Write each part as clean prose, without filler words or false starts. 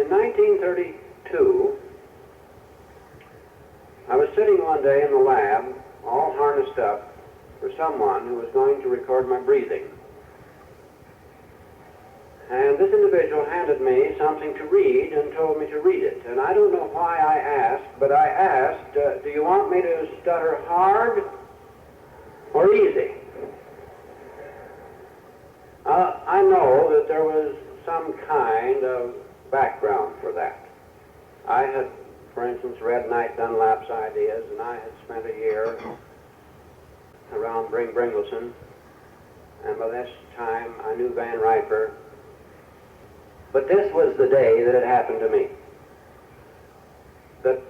In 1932, I was sitting one day in the lab, all harnessed up for someone who was going to record my breathing. And this individual handed me something to read and told me to read it. And I don't know why I asked, but I asked, do you want me to stutter hard or easy? I know that there was some kind of background for that. I had, for instance, read Knight Dunlap's ideas, and I had spent a year around Bringleson, and by this time I knew Van Riper. But this was the day that it happened to me, that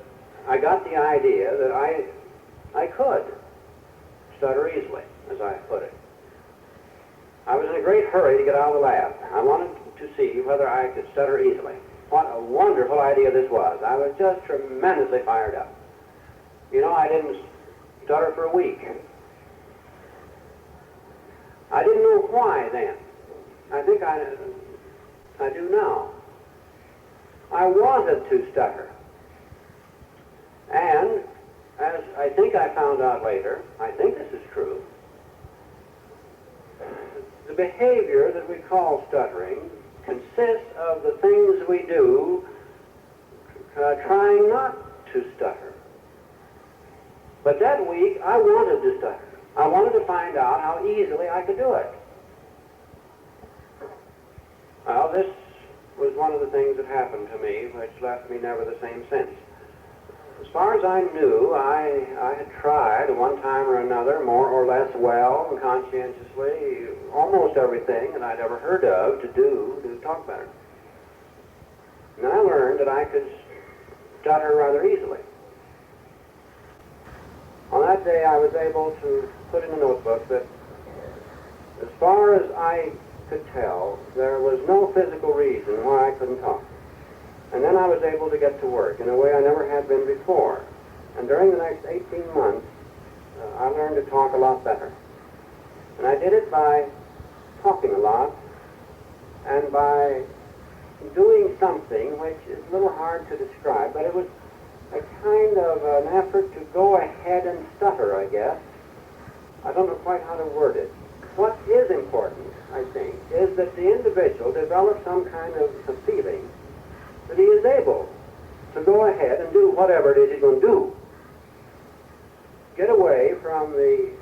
I got the idea that I could stutter easily, as I put it. I was in a great hurry to get out of the lab. I wanted to see whether I could stutter easily. What a wonderful idea this was. I was just tremendously fired up. You know, I didn't stutter for a week. I didn't know why then. I think I do now. I wanted to stutter. And, as I think I found out later, I think this is true, the behavior that we call stuttering consists of the things we do trying not to stutter. But that week, I wanted to stutter. I wanted to find out how easily I could do it. Well, this was one of the things that happened to me, which left me never the same since. As far as I knew, I had tried one time or another, more or less well and conscientiously, almost everything that I'd ever heard of to talk better. And I learned that I could stutter rather easily. On that day, I was able to put in a notebook that, as far as I could tell, there was no physical reason why I couldn't talk. And then I was able to get to work in a way I never had been before. And during the next 18 months, I learned to talk a lot better. And I did it by talking a lot and by doing something which is a little hard to describe, but it was a kind of an effort to go ahead and stutter, I guess. I don't know quite how to word it. What is important, I think, is that the individual develops some kind of a feeling that he is able to go ahead and do whatever it is he's going to do. Get away from the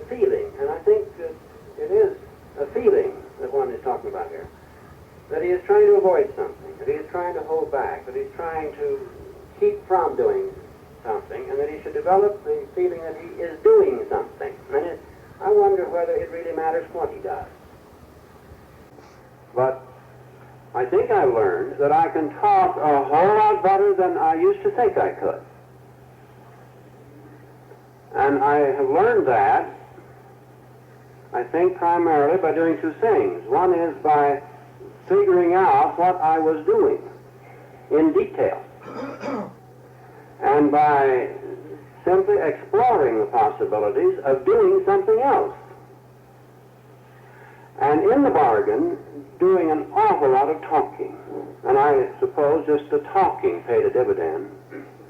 feeling, and I think that it is a feeling that one is talking about here, that he is trying to avoid something, that he is trying to hold back, that he's trying to keep from doing something, and that he should develop the feeling that he is doing something. And I wonder whether it really matters what he does. But I think I've learned that I can talk a whole lot better than I used to think I could. And I have learned that, I think, primarily by doing two things. One is by figuring out what I was doing in detail, and by simply exploring the possibilities of doing something else. And in the bargain, doing an awful lot of talking. And I suppose just the talking paid a dividend.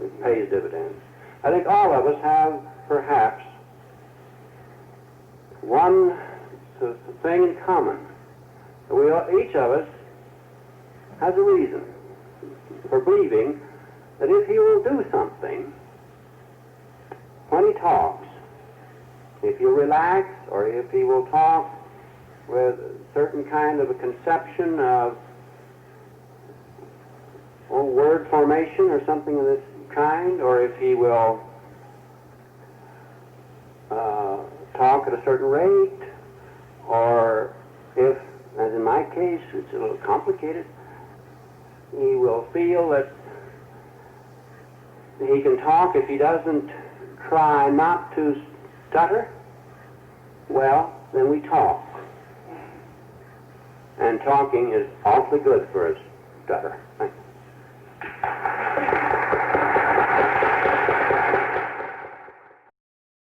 It pays dividends. I think all of us have, perhaps, one thing in common. Each of us has a reason for believing that if he will do something, when he talks, if he'll relax, or if he will talk with a certain kind of a conception of word formation or something of this kind, or if he will talk at a certain rate, or if, as in my case, it's a little complicated, he will feel that he can talk if he doesn't try not to stutter, well, then we talk. And talking is awfully good for a stutter.